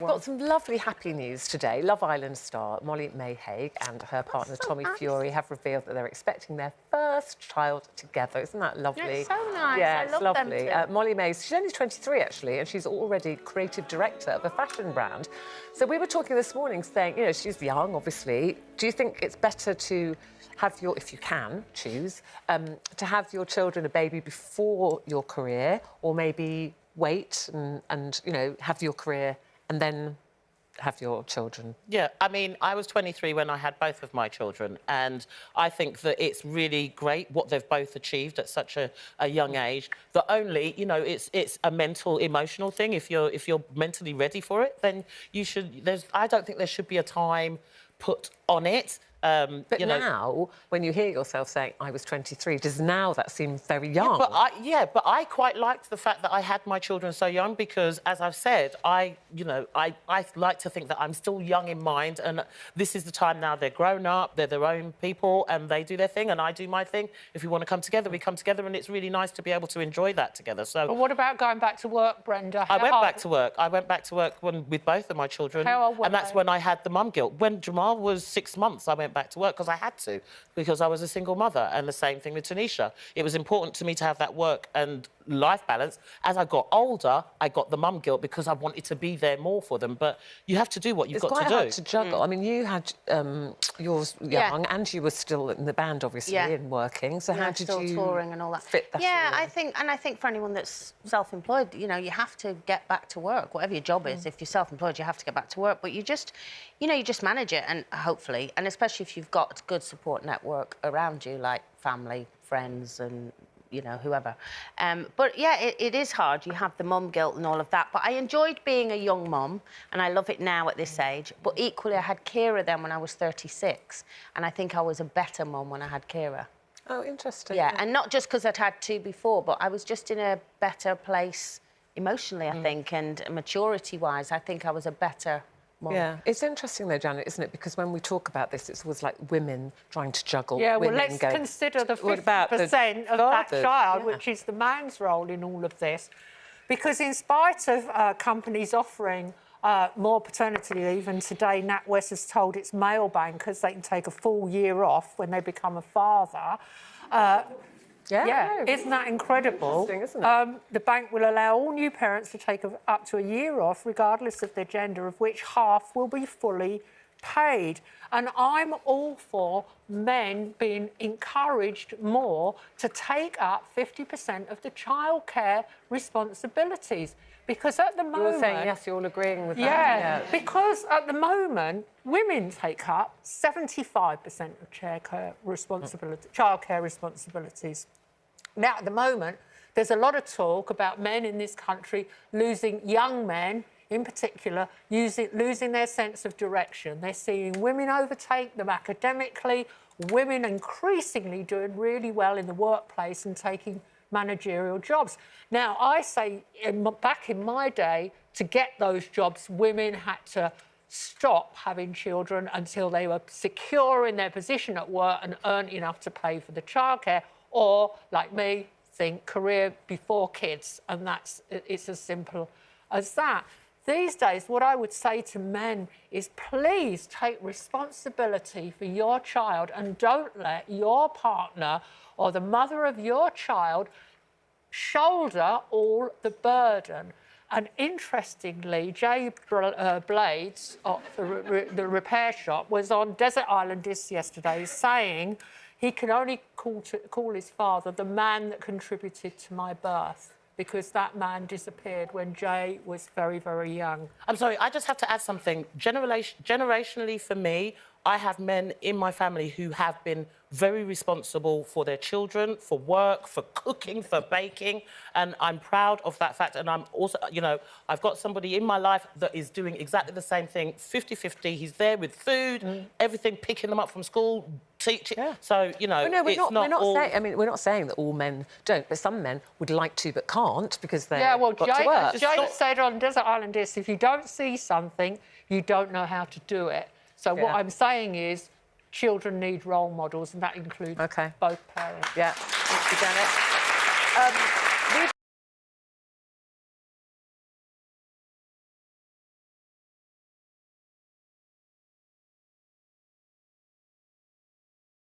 We've got some lovely happy news today. Love Island star Molly-Mae and her partner Tommy Fury have revealed that they're expecting their first child together. Isn't that lovely? It's so nice. Yeah, I it's love lovely. them too. Molly-Mae, she's only 23 actually, and she's already creative director of a fashion brand. So we were talking this morning saying, you know, she's young, obviously. Do you think it's better to have your, if you can choose, to have your children, a baby before your career, or maybe wait and you know, have your career and then have your children? Yeah, I mean, I was 23 when I had both of my children, and I think that it's really great what they've both achieved at such a young age. The only, you know, it's a mental, emotional thing. If you're mentally ready for it, then you should. I don't think there should be a time put on it. But you know, now, when you hear yourself saying, I was 23, does now that seem very young? Yeah, but I quite liked the fact that I had my children so young because, as I've said, I like to think that I'm still young in mind, and this is the time now they're grown up, they're their own people, and they do their thing, and I do my thing. If we want to come together, we come together, and it's really nice to be able to enjoy that together. So, but what about going back to work, Brenda? I went back to work. I went back to work with both of my children, and that's when I had the mum guilt. When Jamal was 6 months, I went back to work because I had to, because I was a single mother, and the same thing with Tanisha. It was important to me to have that work and life balance. As I got older, I got the mum guilt because I wanted to be there more for them. But you have to do what you've got to do. It's quite hard to juggle. I mean, you had yours young, and you were still in the band, obviously, and working. So how did you touring and all that? Fit that? Yeah, I think for anyone that's self-employed, you know, you have to get back to work, whatever your job is. If you're self-employed, you have to get back to work. But you just, you know, you just manage it, and hopefully, and especially if you've got a good support network around you, like family, friends, and you know, whoever. But yeah, it is hard. You have the mum guilt and all of that. But I enjoyed being a young mum, and I love it now at this age. But equally, I had Kira then when I was 36, and I think I was a better mum when I had Kira. Oh, interesting. Yeah, and not just because I'd had two before, but I was just in a better place emotionally, I think, and maturity-wise, I think I was a better mum. Yeah, it's interesting though, Janet, isn't it? Because when we talk about this, it's always like women trying to juggle. Yeah, well, women let's consider the 50% of that fathers? child, which is the man's role in all of this. Because in spite of companies offering more paternity leave, and today NatWest has told its male bankers they can take a full year off when they become a father. Yeah, isn't that incredible? Isn't it? The bank will allow all new parents to take up to a year off, regardless of their gender, of which half will be fully paid. And I'm all for men being encouraged more to take up 50% of the childcare responsibilities. Because at the moment... You're saying yes, you're all agreeing with that. Yeah, because at the moment, women take up 75% of childcare responsibilities. Now, at the moment, there's a lot of talk about men in this country losing, young men in particular, losing their sense of direction. They're seeing women overtake them academically, women increasingly doing really well in the workplace and taking managerial jobs. Now, I say, back in my day, to get those jobs, women had to stop having children until they were secure in their position at work and earned enough to pay for the childcare, or, like me, think career before kids, and it's as simple as that. These days, what I would say to men is please take responsibility for your child and don't let your partner or the mother of your child shoulder all the burden. And interestingly, Jay Blades, of the repair shop, was on Desert Island Discs yesterday saying he can only call his father the man that contributed to my birth, because that man disappeared when Jay was very, very young. I'm sorry, I just have to add something. Generationally, for me, I have men in my family who have been very responsible for their children, for work, for cooking, for baking, and I'm proud of that fact. And I'm also, you know, I've got somebody in my life that is doing exactly the same thing, 50-50. He's there with food, everything, picking them up from school, teaching. Yeah. So, you know, no, we're not saying that all men don't, but some men would like to but can't because they're got Jay, to work. Jay said on Desert Island Discs, if you don't see something, you don't know how to do it. So what I'm saying is children need role models, and that includes both parents. Yeah. Thank you, Janet.